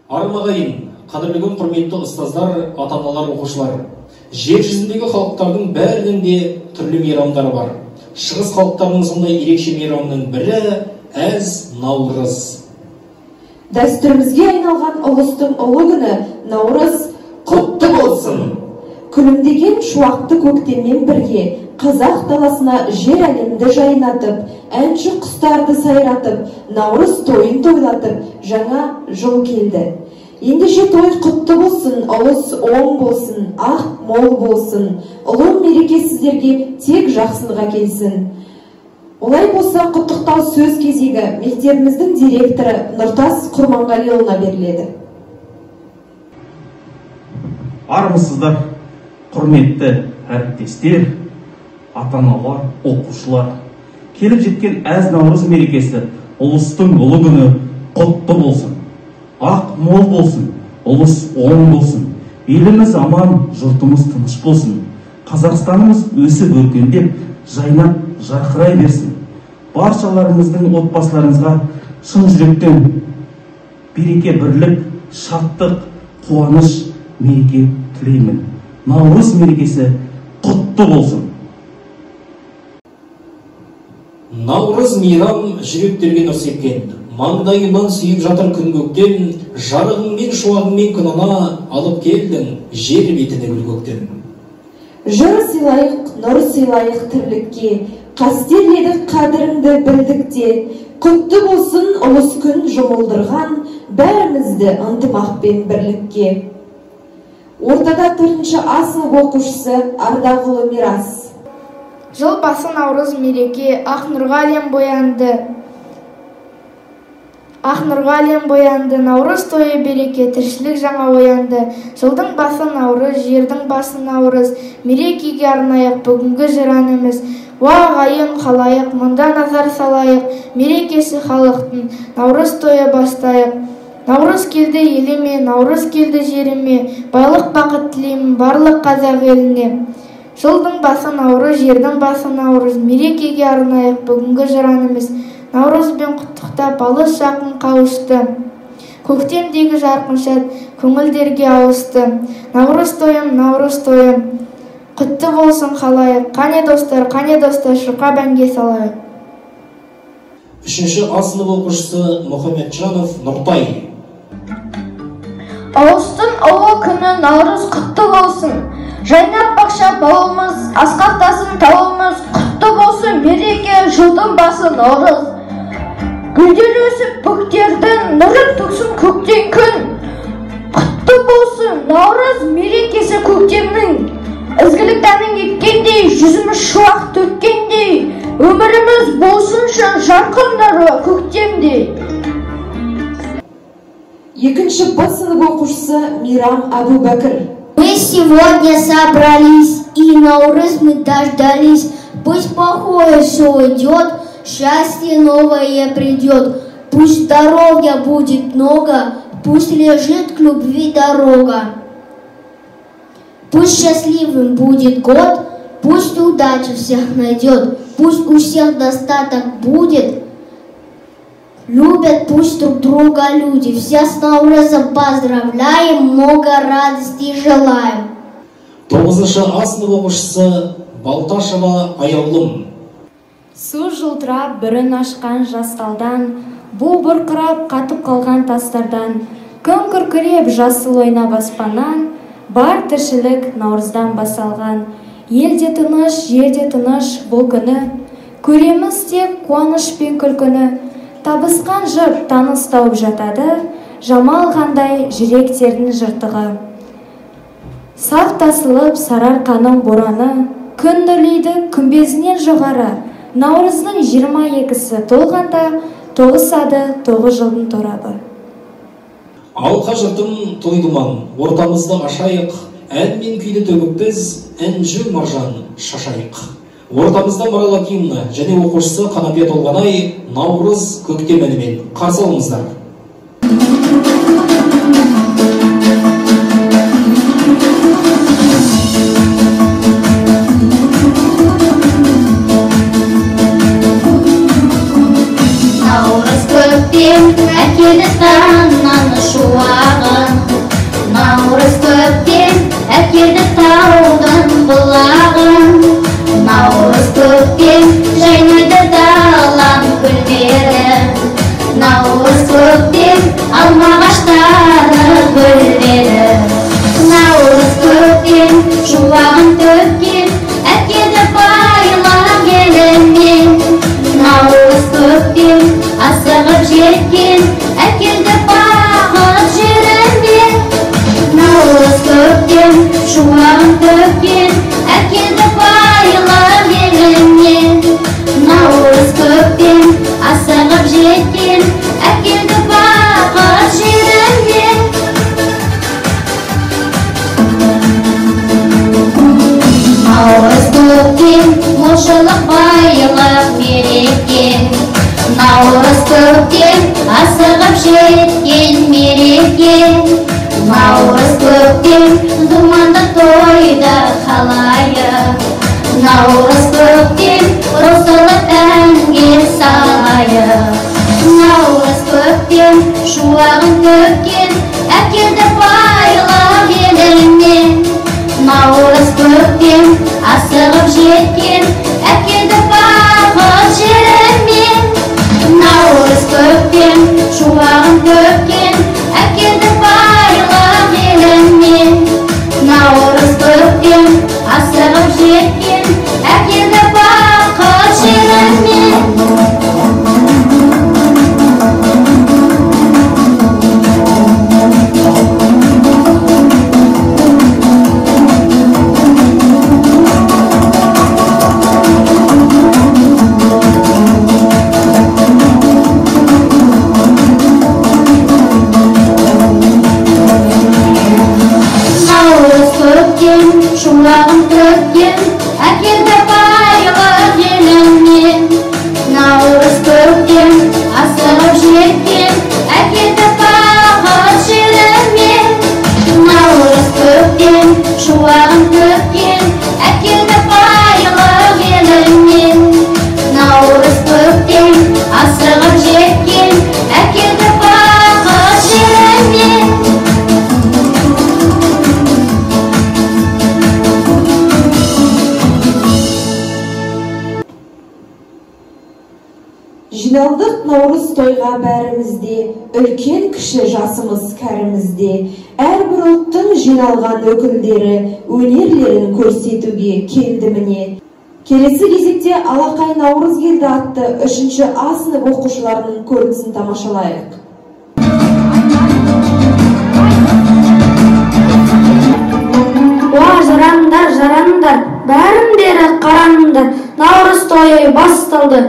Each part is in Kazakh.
Армағайын, қадірлеген құрметті ұстаздар, ата-аналар, оқушылар. Жер жүзіндегі халықтардың бәрінің де түрлі мейрамдары бар. Шығыс халықтарының сондай ерекше мейрамның бірі әз Наурыз. Дәстүрімізге айналған ұлыстың ұлы күні Наурыз құтты болсын. Күлімдеген шуақты көктеммен бірге қазақ даласына жер әлемді жайнатып, әнші құстарды сайратып, Наурыз тойын тойлатып, жаңа жыл келді. Ендеше той құтты болсын, ұлыс оң болсын, ақ мол болсын, ұлы мереке сіздерге тек жақсылық әкелсін. Олай болса, құттықтау сөз кезегі мектебіміздің директоры Нұртас Құрманғалиұлына беріледі. Армысыздар, құрметті әріптестер, ата-аналар, оқушылар. Келіп жеткен әз Наурыз мерекесі ұлыстың ұлы күні құтты болсын. Ақ мол болсын, ұлыс оң болсын. Еліміз аман, жұртымыз тыныш болсын. Қазақстанымыз өсіп өркендеп, жайнап жарқырай берсін. Баршаларыңыздың отбасыларыңызға шын жүректен береке, бірлік, шаттық, қуаныш, мереке тілеймін. Наурыз мерекесі құтты болсын. Наурыз мейрам жүректерге нұр сепкен. Маңдайынан сүйіп жатыр күн көктем, жарығыңмен шуағыңмен күнана алып келдің жер бетіне гүл көктем. Жыр сыйлайық, нұр сыйлайық тірлікке, қастерледік қадіріңді білдік те. Құтты болсын ұлыс күн жұмылдырған, бәрімізді ынтымақпен бірлікке. Ортада 4-ші А сынып оқушысы Ардағұлы Мирас. Жыл басы Наурыз мереке, ақ нұрға әлем боянды. Ақ нұрға әлем боянды, Наурыз тойы береке, тіршілік жаңа оянды. Жылдың басы Наурыз, жердің басы Наурыз, мерекеге арнайық бүгінгі жыр әніміз. Ағайын қалайық, мұнда назар салайық, мерекесі халықтың, Наурыз тойы бастайық. Наурыз келді еліме, Наурыз келді жеріме, байлық бақыт тілеймін барлық қазақ еліне. Жылдың басы Наурыз, жердің басы Наурыз, мерекеге арнайық бүгінгі жыр әніміз. Наурызбен құттықтап алыс жақын қауышты. Көктемдегі жарқын шат көңілдерге ауысты. Наурыз тойым, құтты болсын қалайық. Қане достар, шырқа бәнге салайық. 3-ші А сынып оқушысы Мұхамеджанов Нұртай. Ұлыстың ұлы күні Наурыз құтты болсын. Жайнап бақшап ауылымыз, асқақтасын тауымыз, құтты болсын мереке, жылдың басы Наурыз. Гүлдер өсіп көктердің, нұрын төксін көктен күн. Құтты болсын Наурыз мерекесі көктемнің. Ізгілік тәнің еткендей, жүзіміз шуақ төккендей, өміріміз болсыншы жарқын нұры көктемдей. 2-ші Б сынып оқушысы Мирам Абубәкір. Мы сегодня собрались, и Наурыз мы дождались. Пусть плохое все уйдет, счастье новое придет. Пусть здоровья будет много, пусть лежит к любви дорога. Пусть счастливым будет год, пусть удача всех найдет, пусть у всех достаток будет. Любят пусть друг друга люди. Всех с Наурызом поздравляем, много радости желаем. 9-ші А сынып оқушысы Балташева Аяулым. Су жылтырап бүрін ашқан жас талдан, бу бұрқырап қатып қалған тастардан, күн күркіреп жасыл ойнап аспаннан, бар тіршілік Наурыздан басалған. Елде тыныш, жерде тыныш бұл күні, көреміз тек қуаныш пен күлкіні. Табысқан жұрт таныс тауып жатады, жамал қандай жүректердің жыртығы. Сақ тасылып сарыарқаның бораны, күн нұрлейді күмбезінен жоғары. Наурыздың 22-сі толғанда, тоғысады 9 жылдың торабы. Алқа жұртым той думан, ортамызды ашайық, ән мен күйді төгіп біз, әнжу маржан шашайық. Ортамызда Марал Акимовна және оқушысы Қанапия Толғанай Наурыз көктем әнімен қарсы алыңыздар. Наурыз көктем әкелді тараннан шуағы. көктем асығып жеткен мереке. Наурыз көктем думанды тойда қалайық. Наурыз көктем рухсылық әнге салайық. Наурыз көктем шуағын төккен әкелді байлық еліңнен. Наурыз көктем асығып жеткен әкелді бақыт жеріңнен. Наурыз көктем шуағын төккен әкелді байлық еліңнен. Наурыз көктем асығып жеткен әкелді бақыт жеріңнен. Шуағын төккен әкелді байлық еліңнен. Наурыз көктем асығып жеткен әкелді бақыт жеріңнен. Наурыз көктем шуағын төккен әкелді байлық еліңнен. Наурыз көктем асығып жеткен әкелді бақыт жеріңнен. Жиналдық наурыз тойға бәрімізде, үлкен кіші жасымыз кәрімізде. Әрбір ұлттың жиналған өкілдері өнерлерін көрсетуге келді міне. Келесі кезекте Алақай Наурыз келді атты 3-ші А сынып оқушыларының көрінісін тамашалайық. Жарандар, жарандар, бәріндері қараңдар, наурыз тойы басталды.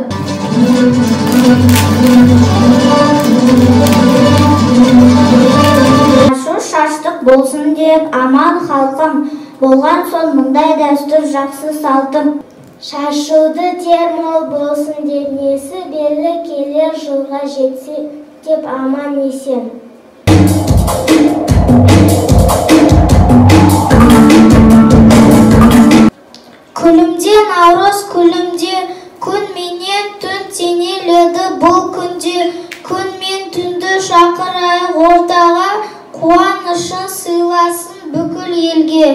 Ашу шаштық болсын деп аман халқым, болған соң мұндай дәстүр жақсы салтым. Шашуды тер мол болсын деп несі белі келер жылға жетсе деп аман есен. Күлімде наурыз күлімде, күн менен түн теңеледі бұл күнде. Күн мен түнді шақырайық ортаға, қуанышын сыйласын бүкіл елге.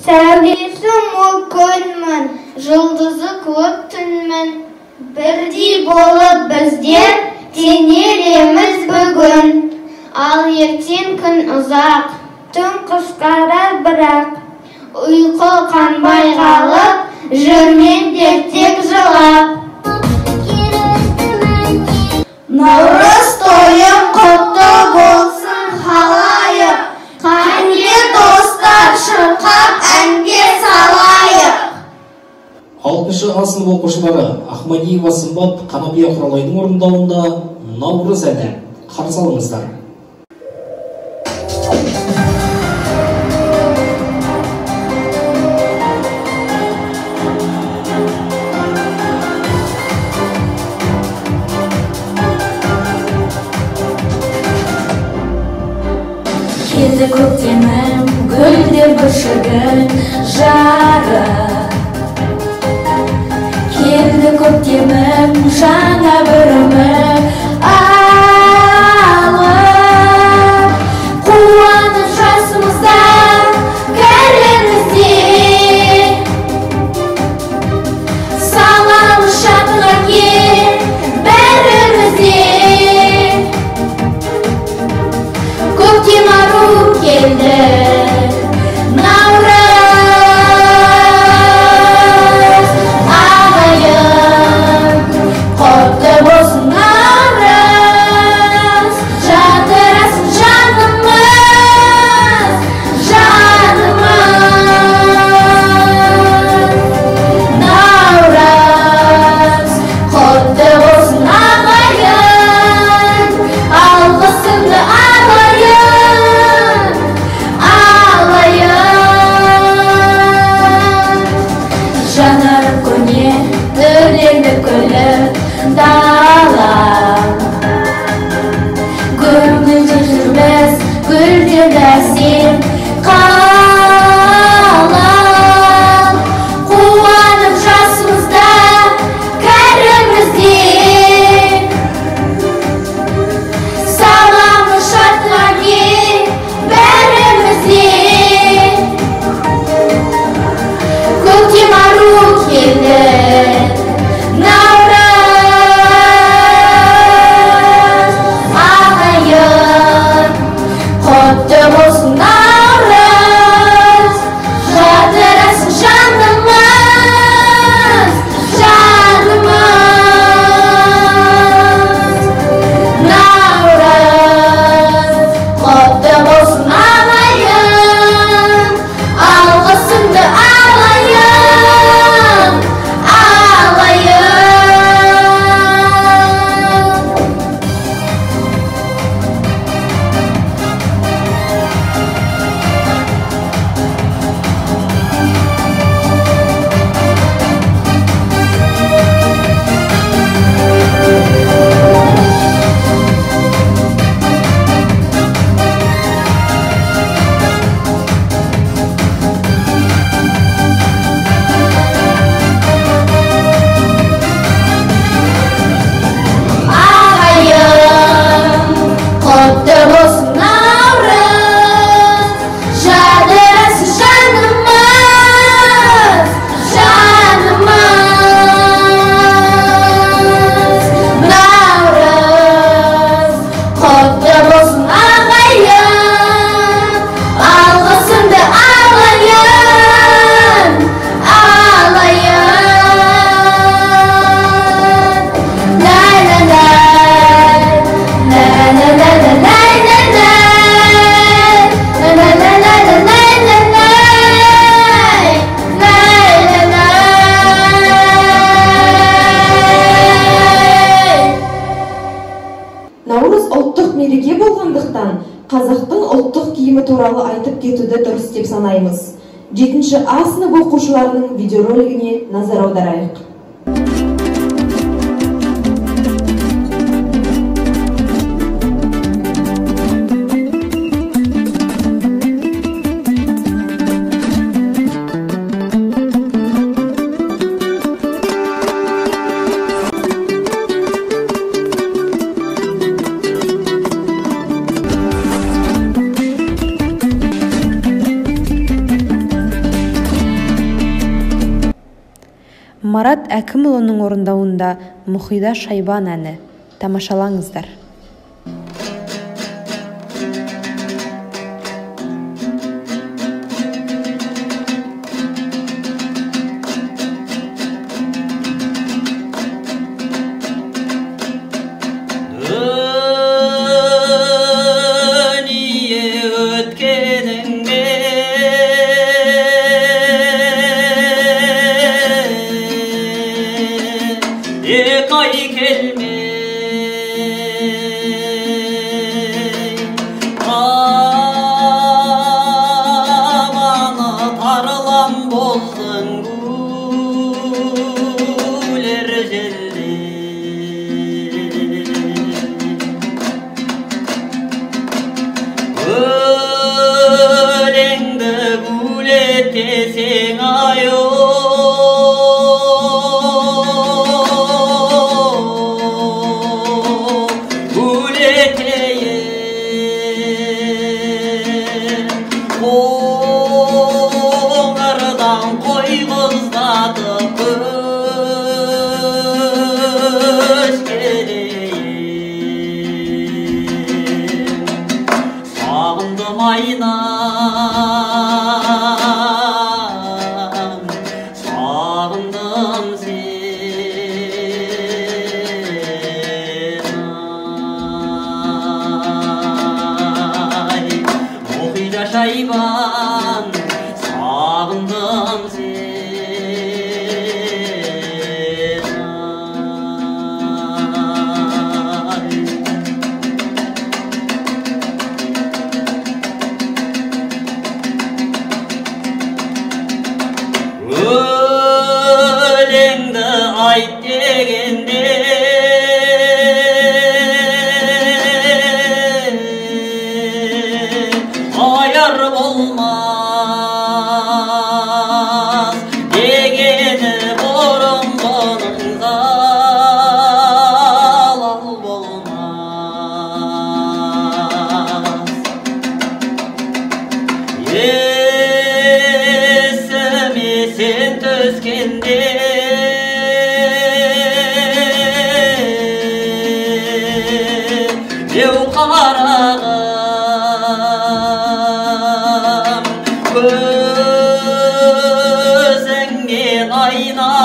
Сәулесі мол күнмін, жұлдызы көп түнмін. Бірдей болып біздер теңелеміз бүгін. Ал ертең күн ұзақ, түн қысқарар бірақ. Ұйқы қанбай қалып, жүрмендер тек жылап. Наурыз тойым құтты болсын халайық. Қане достар шырқап әнге салайық. 6-ші А сынып оқушылары Ахмадиева Сымбат, Қанапия Құралайдың орындауында Наурыз әні. Қарсы алыңыздар. Келді көктемім, гүлдер бүршігін жары. Келді көктемім, жаңа бір үміт алып. Қуанып жасымызда кәрімізде, саламыз шатыға кел бәрімізде. Көктем ару келді, наурыз дала. Гүлгүл жүрміз, гүлдер әсем қала. Қуанып жасымызда, кәрімізде, саламыз шаттыққа бәрімізде. Көктем ару келді, наурыз ағайын, құтты болсын наурыз, жадырасын жанымыз, жанымыз. Наурыз құтты болсын ағайын, алғысымды алайын, алайын. Ағайын, құтты болсын наурыз, жадырасын жанымыз, жанымыз. Наурыз құтты болсын ағайын, алғысымды алайын, алайын. Наурыз ұлттық мереке болғандықтан, қазақтың ұлттық киімі туралы айтып кетуді дұрыс деп санаймыз. 7-ші А сынып оқушыларының видеоролигіне назар аударайық. Марат Әкімұлының орындауында Мұхида Шайбан әні. Тамашалаңыздар. Deseng ayo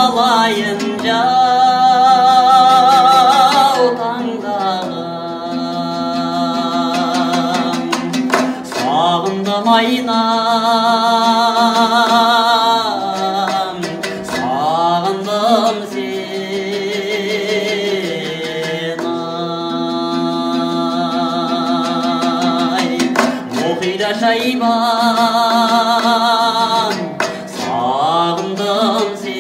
талайын жау таңдаған сағындым айнам сағындым сен ай оқида шайбан сағындым сен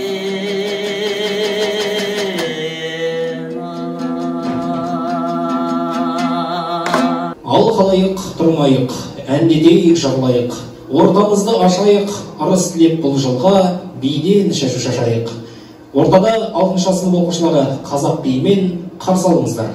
Ал қалайық тұрмайық, әндетейік жырлайық, ортамызды ашайық, ырыс тілеп бұл жылға биден шашу шашайық. Ортада 6-шы сынып оқушылары қазақ биімен қарсы алыңыздар.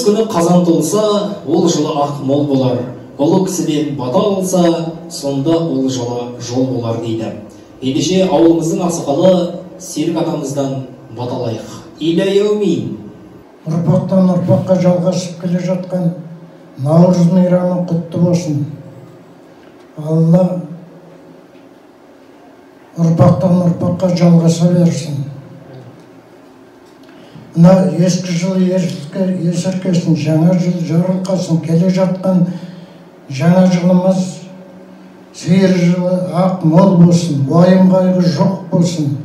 Күні қазан толса, ол жылы ақ мол болар. Ұлы кісіден бата алса, сонда ол жылы жол болар дейді. Ендеше ауылымыздың ақсақалы Серік атамыздан бата алайық. Иләйәумин. Ұрпақтан ұрпаққа жалғасып келе жатқан Наурыз мейрамы құтты болсын. Алла ұрпақтан ұрпаққа жалғаса берсін. Мына ескі жыл есіркесін, жаңа жыл жарылқасын. Келе жатқан жаңа жылымыз сиыр жылы ақ мол болсын, уайым қайғы жоқ болсын.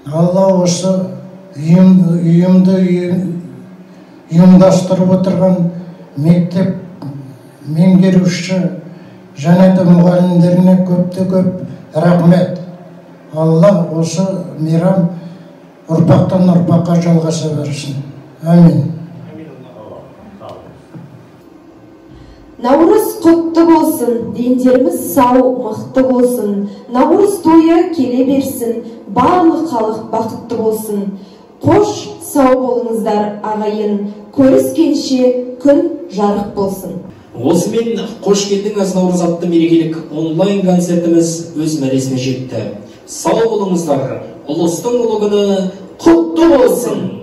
Алла осы үйімді ұйымдастырып отырған мектеп меңгеруші және де мұғалімдеріне көп рахмет. Алла осы мейрам ұрпақтан ұрпаққа жалғаса берсін. Амин. Наурыз құтты болсын, дендеріміз сау, мықты болсын. Наурыз тойы келе берсін, барлық халық бақытты болсын. Қош сау болыңыздар ағайын, көріскенше күн жарық болсын. Осымен қош келдіңіз Наурыз атты мерекелік онлайн концертіміз өз мәресіне жетті. Сау болыңыздар, ұлыстың ұлы күні құтты болсын.